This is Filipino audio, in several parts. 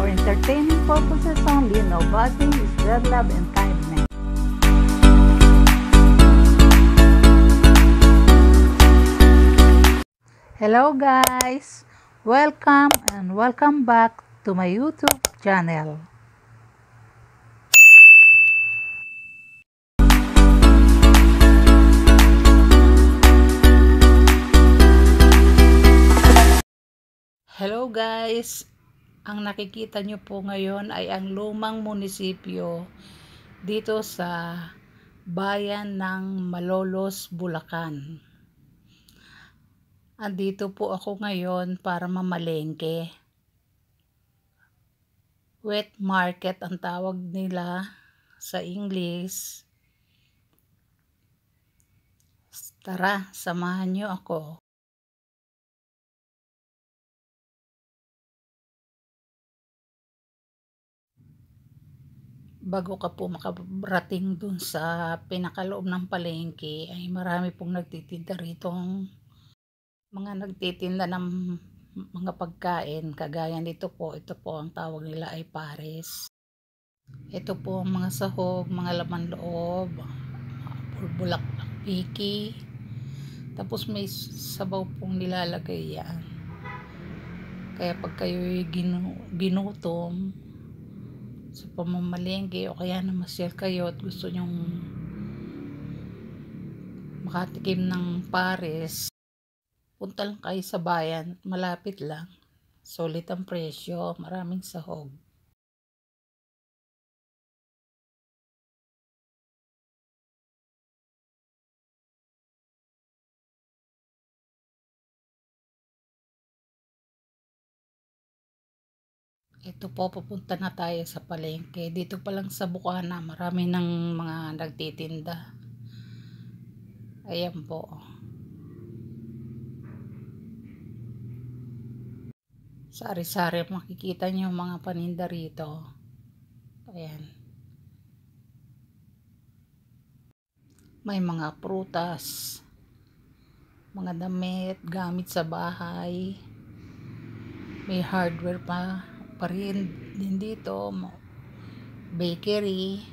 for entertaining purposes only. No body is spread love and kindness. Hello guys! Welcome and welcome back to my YouTube channel. Hello guys! Ang nakikita nyo po ngayon ay ang lumang munisipyo dito sa bayan ng Malolos, Bulacan. Andito po ako ngayon para mamalengke. Wet market ang tawag nila sa English. Tara, samahan nyo ako. Bago ka po makarating dun sa pinakaloob ng palengke, ay marami pong nagtitinda rito. Mga nagtitinda ng mga pagkain, kagaya nito po, ito po ang tawag nila ay pares. Ito po ang mga sahog, mga laman loob, bulaklak piki, tapos may sabaw pong nilalagay yan. Kaya pag kayo'y ginutom sa pamamalengke o kaya namasyal kayo at gusto nyong makatikim ng pares, punta lang kayo sa bayan, malapit lang, sulit ang presyo, maraming sahog. Ito po, pupunta na tayo sa palengke. Dito pa lang sa Bukana, marami ng mga nagtitinda. Ayan po. Sari-sari makikita nyo mga paninda rito. Ayan. May mga prutas, mga damit, gamit sa bahay. May hardware pa rin din dito. Bakery.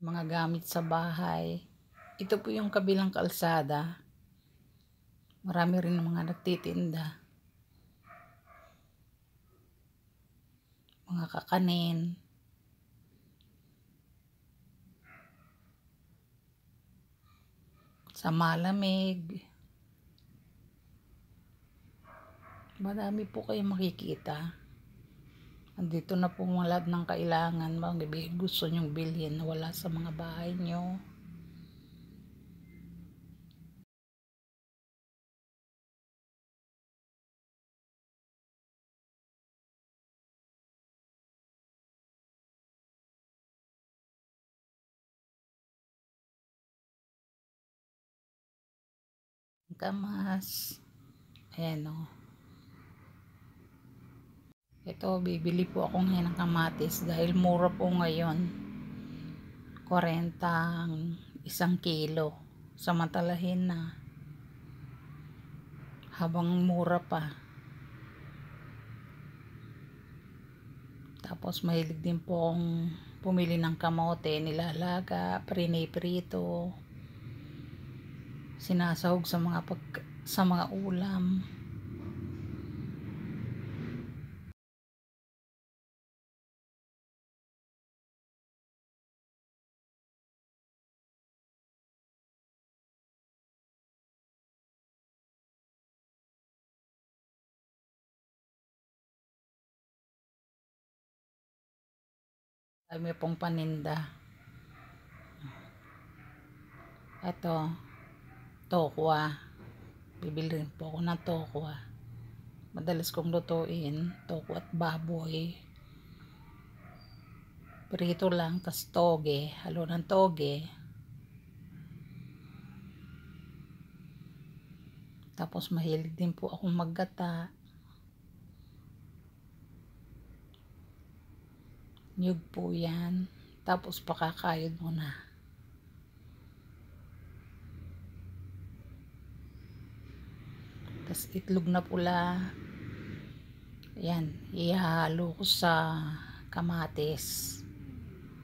Mga gamit sa bahay. Ito po yung kabilang kalsada. Marami rin mga nagtitinda. Mga kakanin. Sa malamig. Marami po kayong makikita. Andito na po lahat ng kailangan. Mga gusto nyong bilhin na wala sa mga bahay nyo. Kamas. Ayan o. Ito, bibili po ako ngayon ng kamatis dahil mura po ngayon. 40 ang 1 kilo. Samantalahin na. Habang mura pa. Tapos mahilig din po akong pumili ng kamote, nilalaga, prito, sinasahog sa mga ulam. Dami pong paninda. Ito, tokwa. Bibili rin po ako ng tokwa. Madalas kong lutuin, tokwa at baboy. Prito lang, tas toge, halo ng toge. Tapos mahilig din po akong maggata. Nyug po yan. Tapos pakakayod mo na. Tas itlog na pula. Yan, ihalo ko sa kamatis.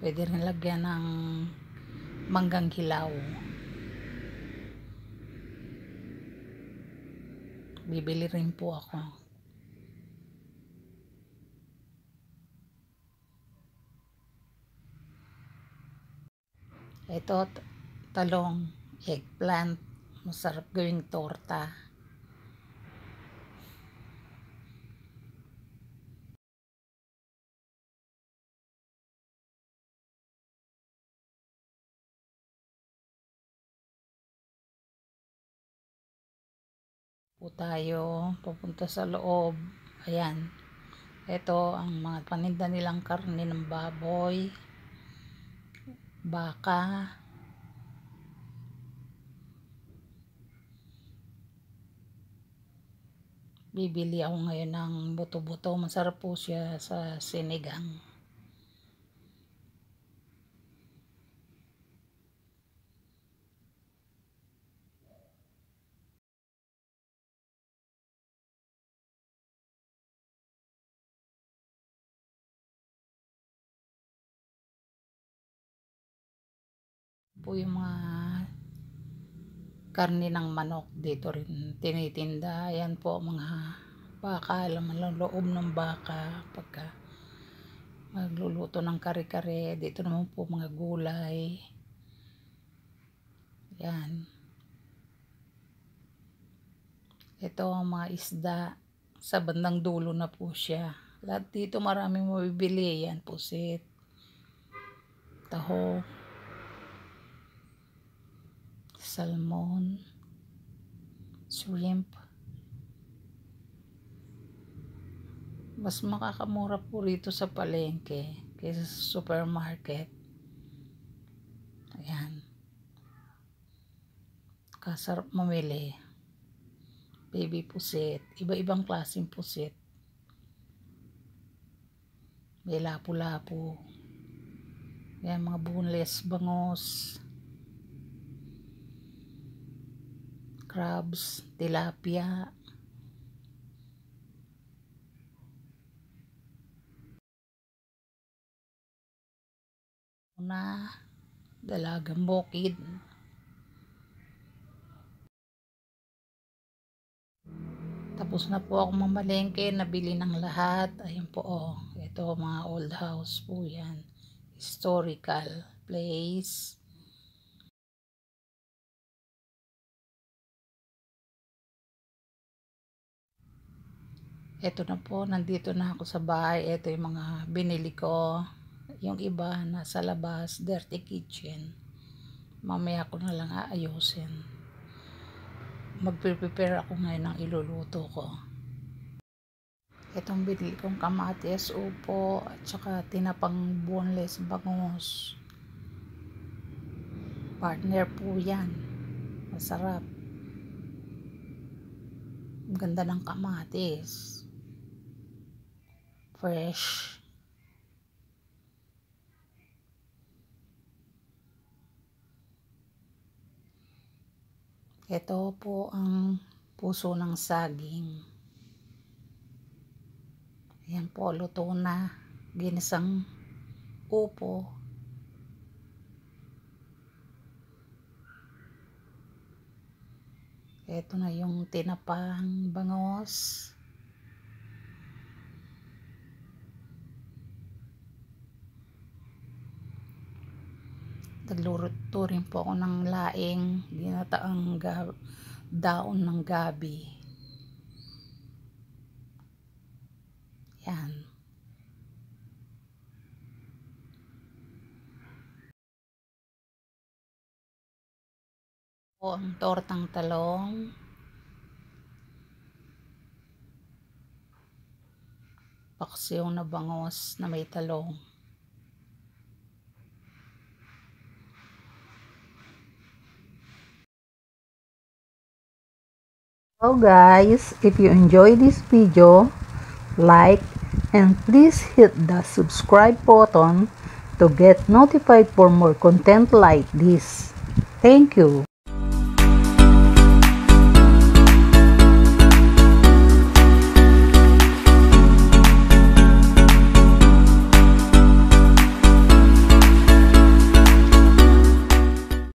Pwede rin lagyan ng manggang hilaw. Bibili rin po ako. Ito, talong, eggplant. Masarap gawing torta. Po tayo pupunta sa loob. Ayan. Ito ang mga paninda nilang karne ng baboy, baka. Bibili ako ngayon ng buto-buto. Masarap po siya sa sinigang. Po yung mga karne ng manok dito rin tinitinda. Ayan po mga baka, laman ng loob ng baka. Pagka magluluto ng kare-kare, dito naman po mga gulay. Yan. Ito ang mga isda. Sa bandang dulo na po siya. Lahat dito maraming mabibili. Yan, pusit, taho, salmon, shrimp. Mas makakamura po rito sa palengke kaysa sa supermarket. Ayan. Kasarap mamili. Baby pusit. Iba-ibang klaseng pusit. May lapu-lapu. Ayan, mga boneless, bangos, crabs, tilapia. Una, dalagang bukid. Tapos na po ako mamalengke, nabili ng lahat. Ayun po, oh. Ito mga old house po yan. Historical place. Ito na po, nandito na ako sa bahay. Ito yung mga binili ko. Yung iba nasa labas, dirty kitchen. Mamaya ko na lang aayusin. Magpe-prepare ako ngayon ng iluluto ko. Itong binili kong kamatis, upo, at saka tinapang boneless bangus. Partner po yan. Masarap. Ganda ng kamatis. Fresh. Ito po ang puso ng saging. Ayan po, luto na. Ginisang upo. Ito na yung tinapang bangos. Nagluluto rin po ako ng laing, ginataang daon ng gabi. Yan. O ang tortang talong. Paksiw na bangos na may talong. So guys, if you enjoy this video, like and please hit the subscribe button to get notified for more content like this. Thank you.